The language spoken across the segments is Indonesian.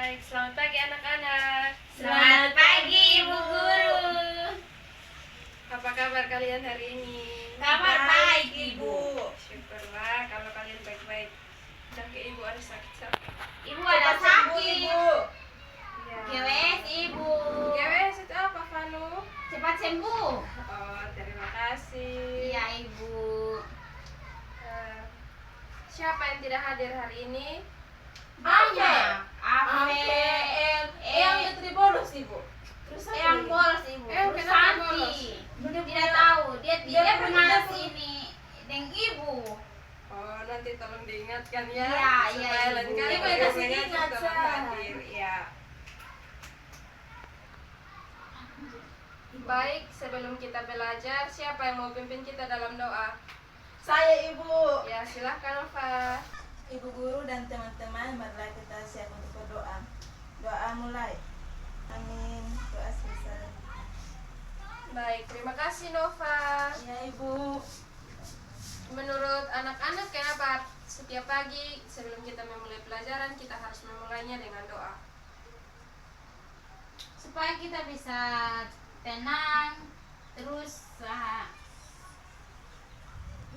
Baik, selamat pagi anak-anak. Selamat pagi Ibu Guru. Apa kabar kalian hari ini? Kabar baik Ibu. Syukurlah kalau kalian baik-baik. Dan ke ibu ada sakit. Ibu ada sakit. Ya. GWS Ibu. GWS itu apa, Vanu? Cepat sembuh. Oh, terima kasih. Iya Ibu. Siapa yang tidak hadir hari ini? Banyak. Yang letri bolos Ibu. Terus Yang bolos Ibu. Kenapa Santi. bolos? Tidak tahu. Dia Dia pernah pernah sini dengan Ibu. Oh, nanti tolong diingatkan ya. Iya, supaya iya, lain Ibu. kali Ibu kalau kasih mengajar ingat, tolong Sa. hadir. Ya. Baik, sebelum kita belajar, siapa yang mau pimpin kita dalam doa? Saya Ibu. Ya, silahkan, Fa. Ibu Guru dan teman-teman, marilah kita siap untuk berdoa. Doa mulai. Amin. Doa selesai. Baik, terima kasih, Nova. Ya Ibu. Menurut anak-anak, kenapa setiap pagi sebelum kita memulai pelajaran, kita harus memulainya dengan doa? Supaya kita bisa tenang. Terus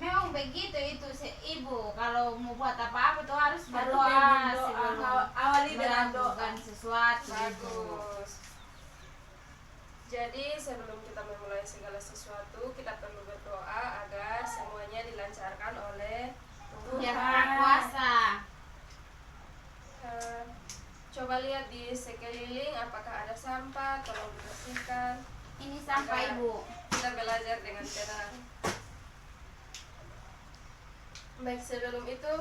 memang begitu itu Ibu, kalau mau buat apa-apa tuh harus berdoa sebelum Awali dengan doa. melakukan sesuatu. Ibu. Bagus. Jadi sebelum kita memulai segala sesuatu, kita perlu berdoa agar semuanya dilancarkan oleh Yang Tuhan. Maha Kuasa. Coba lihat di sekeliling apakah ada sampah, tolong dibersihkan. Ini sampai Ibu. Kita belajar dengan tenang. Baik, sebelum itu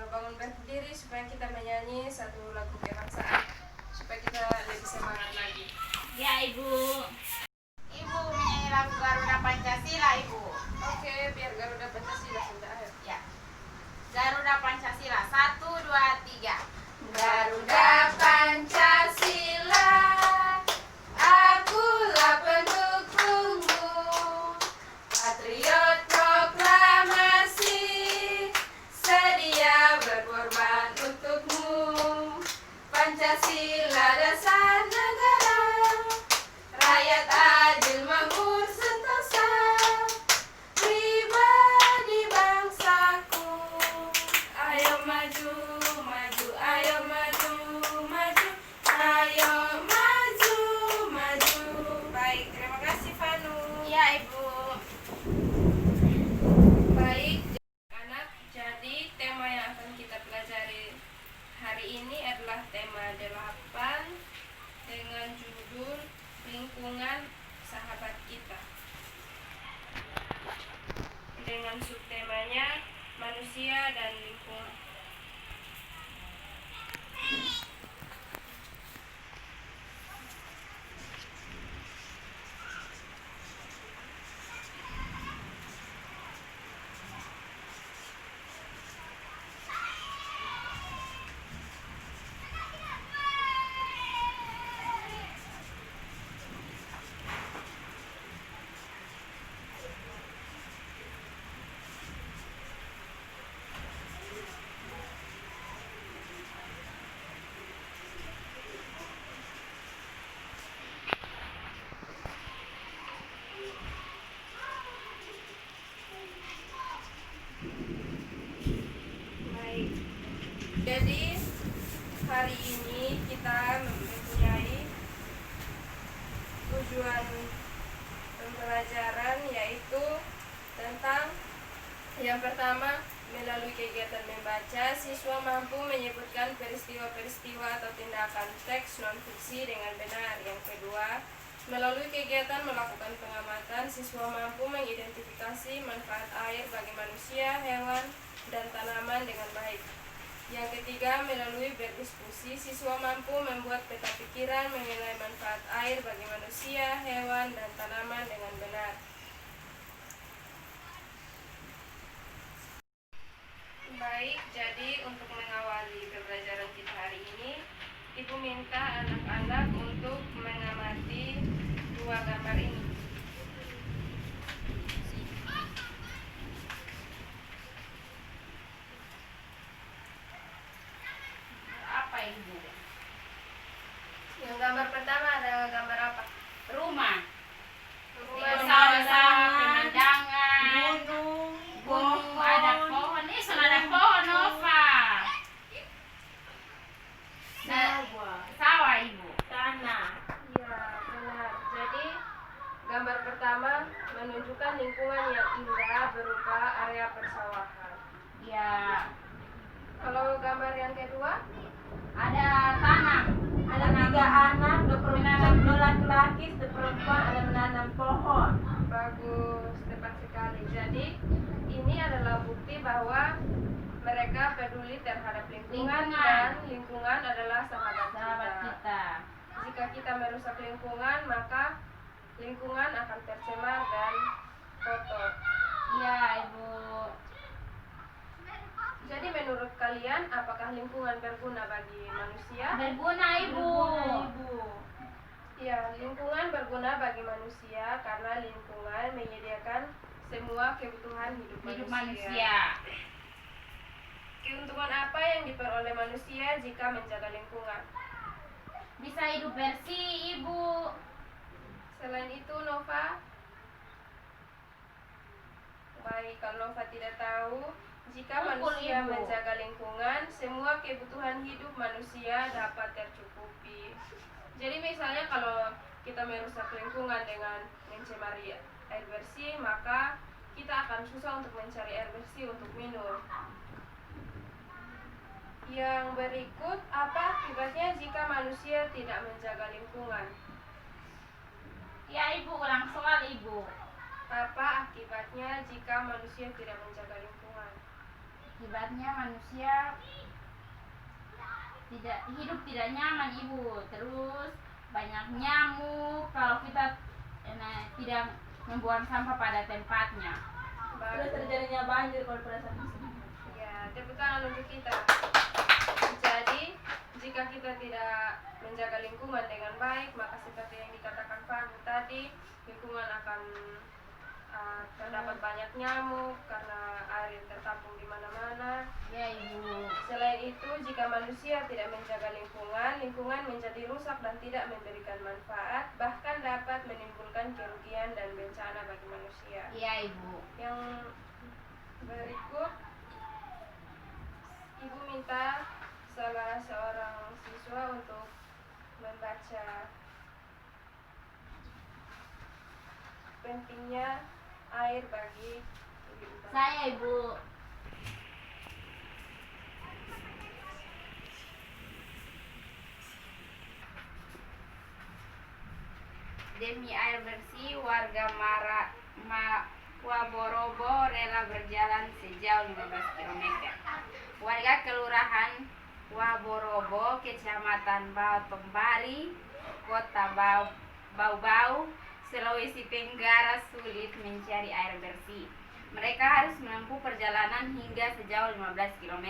bangun berdiri supaya kita menyanyi satu lagu kebangsaan supaya kita lebih semangat lagi. Ya Ibu. Ibu menyanyi lagu Garuda Pancasila Ibu. Oke, biar Garuda Pancasila sudah ayo. Ya. Garuda Pancasila 1, 2, 3. Garuda Pancasila, akulah pendukungmu, patriot proklamasi, sedia berkorban untukmu. Pancasila dasar negara, rakyat adil makmur sentosa, pribadi bangsaku. Ayo maju, maju, ayo maju, maju, ayo maju, maju. Baik, terima kasih Vanu. Ya Ibu. Baik, anak, jadi tema yang akan kita pelajari hari ini adalah tema 8 dengan judul lingkungan sahabat kita. Dengan subtemanya manusia dan lingkungan. Baik. Jadi hari ini kita mempunyai tujuan pembelajaran yaitu tentang yang pertama, melalui kegiatan membaca, siswa mampu menyebutkan peristiwa-peristiwa atau tindakan teks non-fiksi dengan benar. Yang kedua, melalui kegiatan melakukan pengamatan, siswa mampu mengidentifikasi manfaat air bagi manusia, hewan, dan tanaman dengan baik. Yang ketiga, melalui berdiskusi, siswa mampu membuat peta pikiran mengenai manfaat air bagi manusia, hewan, dan tanaman dengan benar. Baik, jadi untuk mengawali pembelajaran kita hari ini, Ibu minta anak-anak untuk mengamati 2 gambar ini. Apa Ibu? gambar pertama ada gambar apa? Rumah. Rumah Sawah-sawah, pemandangan, gunung, gunung, ada pohon. Sudah ada pohon, Nova. Sawah, Ibu. tanah. Iya, benar. Jadi gambar pertama menunjukkan lingkungan yang indah berupa area persawahan. Ya, Kalau gambar yang kedua, ada tanah. Ada 3 anak, 2 perempuan, 2 laki-laki, 1 perempuan, ada menanam pohon. bagus, tepat sekali. Jadi ini adalah bukti bahwa mereka peduli terhadap lingkungan Lingkungan. dan lingkungan adalah sahabat Sahabat kita. kita. Jika kita merusak lingkungan, maka lingkungan akan tercemar dan kotor. Iya, Ibu. Jadi menurut kalian, apakah lingkungan berguna bagi manusia? Berguna, Ibu. Ibu. Ya, lingkungan berguna bagi manusia karena lingkungan menyediakan semua kebutuhan hidup Manusia. Keuntungan apa yang diperoleh manusia jika menjaga lingkungan? Bisa hidup bersih, Ibu. Selain itu, Nova? Baik, kalau Nova tidak tahu, jika Betul, manusia Ibu. menjaga lingkungan, semua kebutuhan hidup manusia dapat tercukupi. Jadi misalnya kalau kita merusak lingkungan dengan mencemari air bersih, maka kita akan susah untuk mencari air bersih untuk minum. Yang berikut, apa akibatnya jika manusia tidak menjaga lingkungan? Ya, Ibu, ulang soal, Ibu. Apa akibatnya jika manusia tidak menjaga lingkungan? Akibatnya manusia tidak nyaman, Ibu. Terus banyak nyamuk kalau kita tidak membuang sampah pada tempatnya. Terus terjadinya banjir kalau pada saat musim. Ya, tepuk tangan untuk kita. Jadi, jika kita tidak menjaga lingkungan dengan baik, maka seperti yang dikatakan Fahmi tadi, lingkungan akan terdapat banyak nyamuk karena air yang tertampung di mana-mana. Ya, Ibu. Selain itu, jika manusia tidak menjaga lingkungan, lingkungan menjadi rusak dan tidak memberikan manfaat, bahkan dapat menimbulkan kerugian dan bencana bagi manusia. Ya, Ibu. Yang berikut, Ibu minta salah seorang siswa untuk membaca pentingnya air bagi kehidupan. Saya, Ibu. Demi air bersih, warga Waborobo rela berjalan sejauh 15 km. Warga Kelurahan Waborobo, Kecamatan Bautombari, Kota Bau-Bau, Sulawesi Tenggara sulit mencari air bersih. Mereka harus menempuh perjalanan hingga sejauh 15 km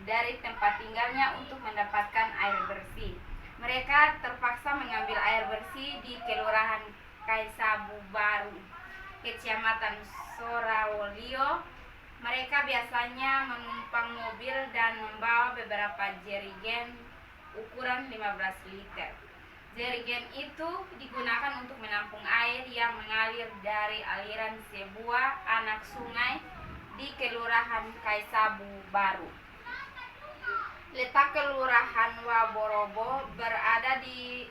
dari tempat tinggalnya untuk mendapatkan air bersih. Mereka terpaksa mengambil air bersih di Kelurahan Kaisabu Baru, Kecamatan Sorawolio. Mereka biasanya menumpang mobil dan membawa beberapa jerigen ukuran 15 liter. Jerigen itu digunakan untuk menampung air yang mengalir dari aliran sebuah anak sungai di Kelurahan Kaisabu Baru. Letak Kelurahan Waborobo berada di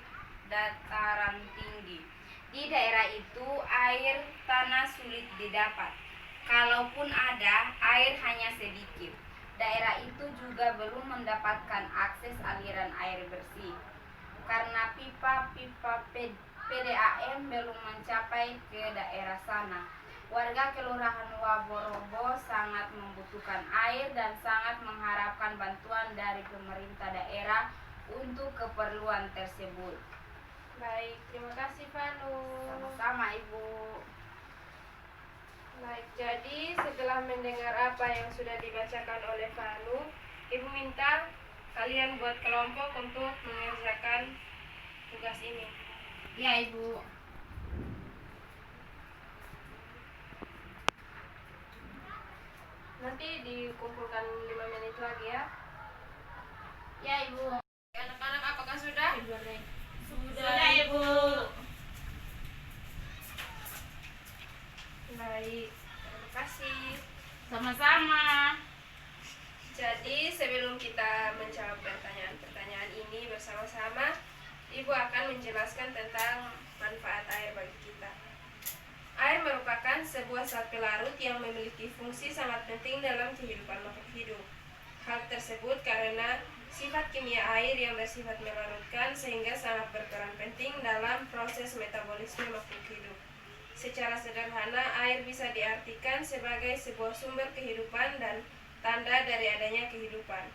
dataran tinggi. Di daerah itu air tanah sulit didapat. Kalaupun ada, air hanya sedikit. Daerah itu juga belum mendapatkan akses aliran air bersih karena pipa-pipa PDAM belum mencapai ke daerah sana. Warga Kelurahan Waborobo sangat membutuhkan air dan sangat mengharapkan bantuan dari pemerintah daerah untuk keperluan tersebut. Baik, terima kasih Vanu. Sama-sama, Ibu. Baik, jadi setelah mendengar apa yang sudah dibacakan oleh Vanu, Ibu minta kalian buat kelompok untuk mengerjakan tugas ini. Ya, Ibu. Nanti dikumpulkan 5 menit lagi ya. Ya, Ibu. Anak-anak apakah sudah? menjelaskan tentang manfaat air bagi kita. Air merupakan sebuah zat pelarut yang memiliki fungsi sangat penting dalam kehidupan makhluk hidup. Hal tersebut karena sifat kimia air yang bersifat melarutkan sehingga sangat berperan penting dalam proses metabolisme makhluk hidup. Secara sederhana, air bisa diartikan sebagai sebuah sumber kehidupan dan tanda dari adanya kehidupan.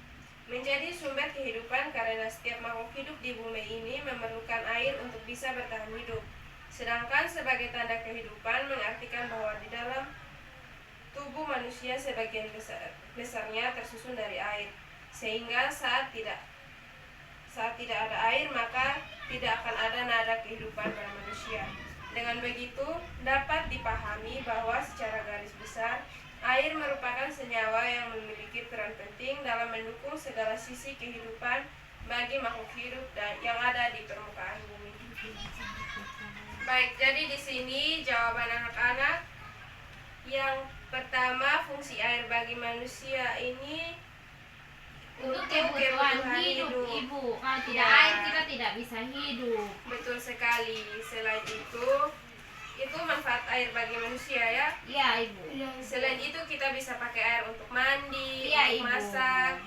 Menjadi sumber kehidupan karena setiap makhluk hidup di bumi ini memerlukan air untuk bisa bertahan hidup. Sedangkan sebagai tanda kehidupan mengartikan bahwa di dalam tubuh manusia sebagian besarnya tersusun dari air, sehingga saat tidak ada air maka tidak akan ada nada kehidupan pada manusia. Dengan begitu dapat dipahami bahwa secara garis besar air merupakan senyawa yang memiliki peran penting dalam mendukung segala sisi kehidupan bagi makhluk hidup dan yang ada di permukaan bumi. Baik, jadi di sini jawaban anak-anak. Yang pertama, fungsi air bagi manusia ini Untuk kebutuhan hidup, Ibu. Kalau tidak Ya. air kita tidak bisa hidup. Betul sekali. Selain itu manfaat air bagi manusia ya. Iya, Ibu. Selain itu kita bisa pakai air untuk mandi, Iya, untuk Ibu.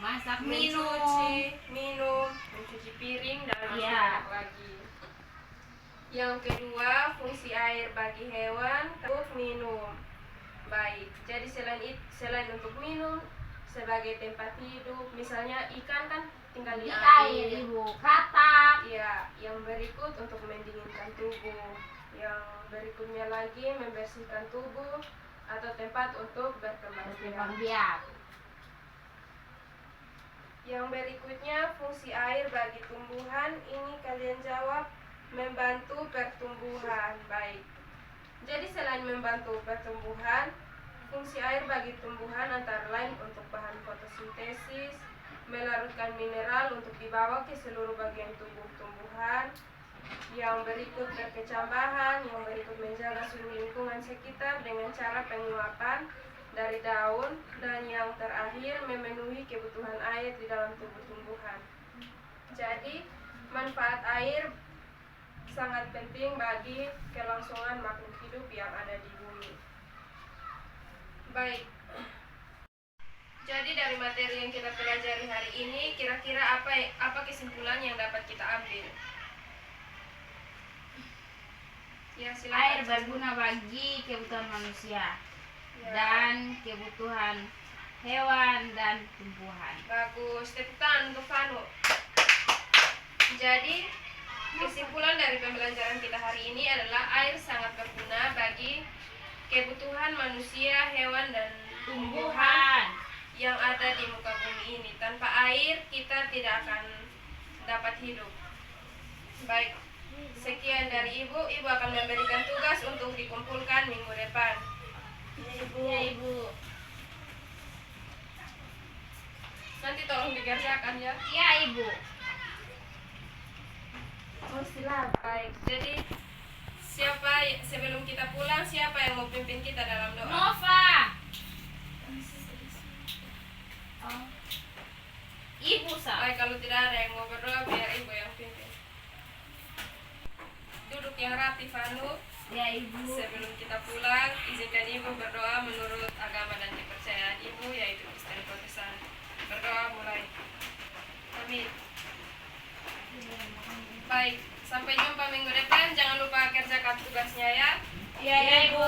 masak, minum. mencuci piring dan masih Iya. banyak lagi. Yang kedua, fungsi air bagi hewan untuk minum. Baik, jadi selain untuk minum sebagai tempat hidup, misalnya ikan kan tinggal Di di air, Ibu. Katak. Ya, yang berikut untuk mendinginkan tubuh. Yang berikutnya lagi membersihkan tubuh atau tempat untuk berkembang Berkembang biak. biak. Yang berikutnya fungsi air bagi tumbuhan, ini kalian jawab membantu pertumbuhan. Baik. Jadi selain membantu pertumbuhan, fungsi air bagi tumbuhan antara lain untuk bahan fotosintesis, melarutkan mineral untuk dibawa ke seluruh bagian tubuh tumbuhan. Yang berikut berkecambahan, yang berikut menjaga suhu lingkungan sekitar dengan cara penguapan dari daun, dan yang terakhir memenuhi kebutuhan air di dalam tubuh tumbuhan. Jadi manfaat air sangat penting bagi kelangsungan makhluk hidup yang ada di bumi. Baik. Jadi dari materi yang kita pelajari hari ini, kira-kira apa kesimpulan yang dapat kita ambil? Ya, silakan. Air berguna bagi kebutuhan manusia Ya. dan kebutuhan hewan dan tumbuhan. Bagus, tepuk tangan untuk Vanu. Jadi kesimpulan dari pembelajaran kita hari ini adalah air sangat berguna bagi kebutuhan manusia, hewan, dan tumbuhan yang ada di muka bumi ini. Tanpa air kita tidak akan dapat hidup. Baik, sekian dari Ibu. Ibu akan memberikan tugas untuk dikumpulkan minggu depan. Iya, Ibu. Nanti tolong dikerjakan ya. Iya, Ibu. Baik, jadi sebelum kita pulang, siapa yang mau pimpin kita dalam doa? Nova. Oh. Ibu, Sa. Baik, kalau tidak ada yang mau berdoa, biar Ibu yang pimpin. Duduk yang rapi, Vanu. Ya, Ibu. Sebelum kita pulang, izinkan Ibu berdoa menurut agama dan kepercayaan Ibu, yaitu Kristen Protestan. Berdoa mulai. Amin. Baik, sampai jumpa minggu depan. Jangan lupa kerjakan tugasnya ya. Iya, Ibu.